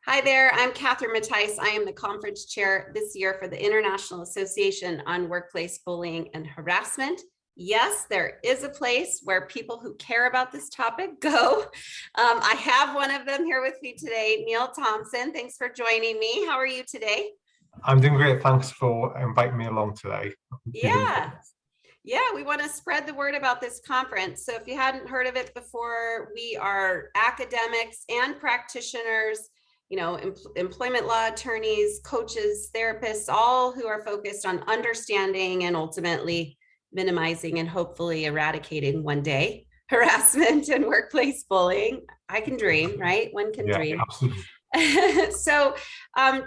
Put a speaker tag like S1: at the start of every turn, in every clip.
S1: Hi there, I'm Catherine Mattice. I am the conference chair this year for the International Association on Workplace Bullying and Harassment. Yes, there is a place where people who care about this topic go. I have one of them here with me today, Neill Thompson. Thanks for joining me. How are you today?
S2: I'm doing great. Thanks for inviting me along today.
S1: Yeah, we want to spread the word about this conference. So if you hadn't heard of it before, we are academics and practitioners, employment law attorneys, coaches, therapists, all who are focused on understanding and ultimately minimizing and hopefully eradicating one day harassment and workplace bullying. I can dream, right? One can dream.
S2: Absolutely.
S1: So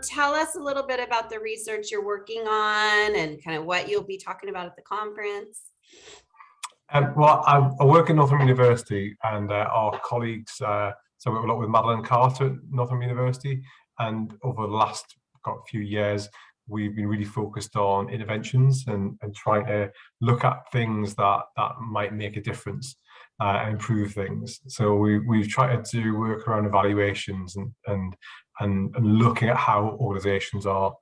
S1: tell us a little bit about the research you're working on and kind of what you'll be talking about at the conference.
S2: Well, I work at Northern University, and our colleagues, so we work a lot with Madeline Carter at Northern University, and over the last few years, we've been really focused on interventions and trying to look at things that might make a difference and improve things. So we've tried to do work around evaluations and looking at how organisations are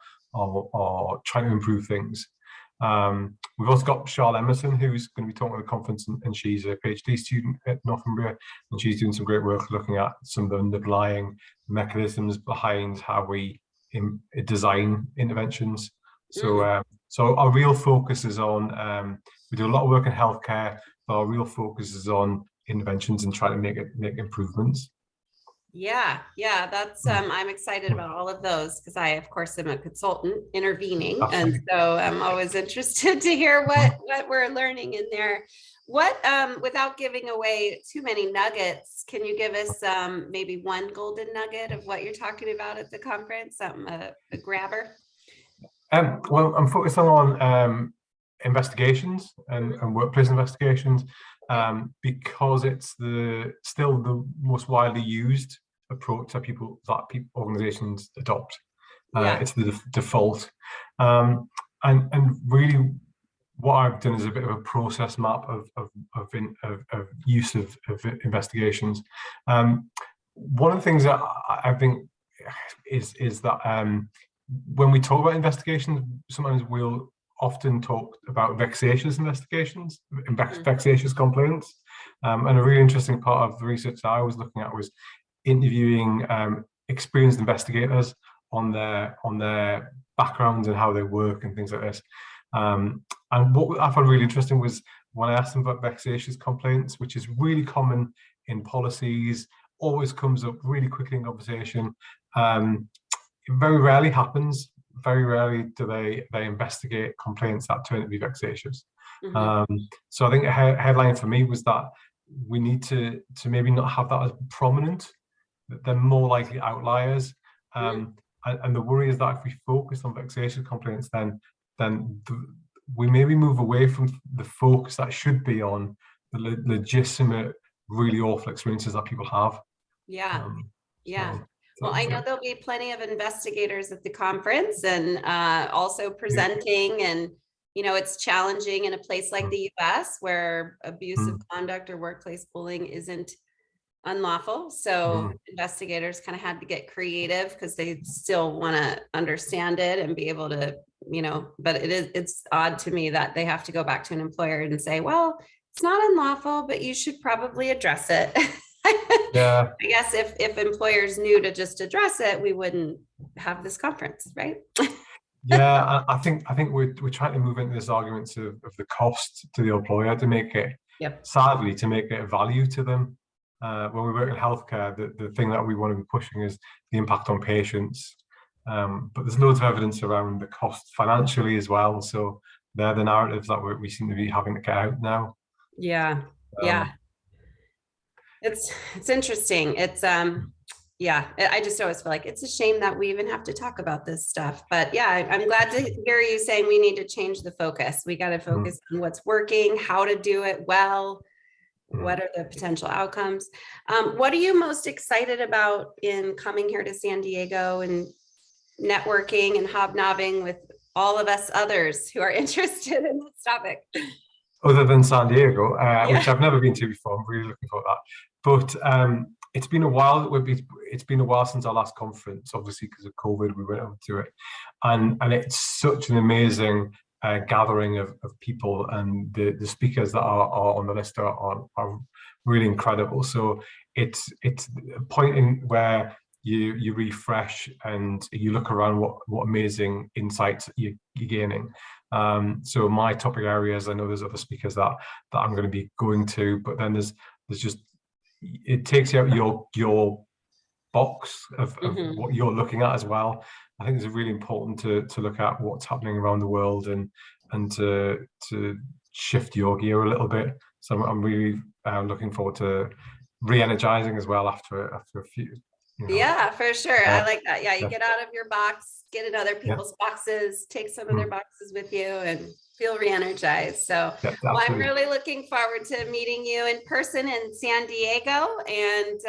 S2: trying to improve things. We've also got Charlotte Emerson, who's going to be talking at the conference, and she's a PhD student at Northumbria, and she's doing some great work looking at some of the underlying mechanisms behind how we design interventions. So our real focus is on, we do a lot of work in healthcare, but our real focus is on interventions and trying to make improvements.
S1: Yeah, that's I'm excited about all of those because I, of course, am a consultant intervening, and so I'm always interested to hear what we're learning in there. What, without giving away too many nuggets, can you give us maybe one golden nugget of what you're talking about at the conference? Something a grabber.
S2: Well, I'm focusing on investigations and workplace investigations because it's still the most widely used approach that organizations adopt. It's the default, and really what I've done is a bit of a process map of use of investigations. One of the things that I think is that when we talk about investigations, sometimes we'll often talk about vexatious investigations, vexatious complaints. And a really interesting part of the research that I was looking at was interviewing experienced investigators on their backgrounds and how they work and things like this. And what I found really interesting was when I asked them about vexatious complaints, which is really common in policies, always comes up really quickly in conversation. It very rarely happens. Very rarely do they investigate complaints that turn out to be vexatious. So I think a headline for me was that we need to maybe not have that as prominent. They're more likely outliers. And the worry is that if we focus on vexatious complaints, then we maybe move away from the focus that should be on the legitimate, really awful experiences that people have.
S1: Well, I know there'll be plenty of investigators at the conference and also presenting, and it's challenging in a place like the US where abusive conduct or workplace bullying isn't unlawful. So investigators kind of had to get creative because they still want to understand it and be able to, but it's odd to me that they have to go back to an employer and say, well, it's not unlawful, but you should probably address it. I guess if employers knew to just address it, we wouldn't have this conference, right?
S2: I think we're trying to move into this argument of the cost to the employer to make it, sadly, to make it a value to them. When we work in healthcare, the thing that we want to be pushing is the impact on patients. But there's loads of evidence around the cost financially as well. So they're the narratives that we seem to be having to get out now.
S1: It's interesting. It's I just always feel like it's a shame that we even have to talk about this stuff. But I'm glad to hear you saying we need to change the focus. We got to focus on what's working, how to do it well, what are the potential outcomes. What are you most excited about in coming here to San Diego and networking and hobnobbing with all of us others who are interested in this topic?
S2: Other than San Diego, which I've never been to before, I'm really looking forward to that. But it's been a while. it's been a while since our last conference, obviously because of COVID, we went over to it, and it's such an amazing gathering of people, and the speakers that are on the list are really incredible. So it's a point in where you refresh and you look around what amazing insights you're gaining. So my topic areas, I know there's other speakers that I'm going to be going to, but then there's just, it takes you out your box of what you're looking at as well. I think it's really important to look at what's happening around the world and to shift your gear a little bit. So I'm really looking forward to re-energizing as well after a few.
S1: Yeah, for sure. I like that. Yeah, you
S2: yeah.
S1: get out of your box, get in other people's boxes, take some of their boxes with you, and feel re-energized. So well, I'm really looking forward to meeting you in person in San Diego. And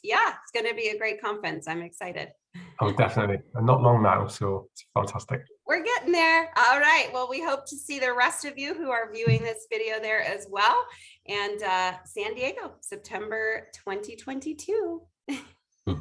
S1: yeah, it's going to be a great conference. I'm excited.
S2: Oh, definitely. And not long now, so it's fantastic.
S1: We're getting there. All right. Well, we hope to see the rest of you who are viewing this video there as well. And San Diego, September 2022.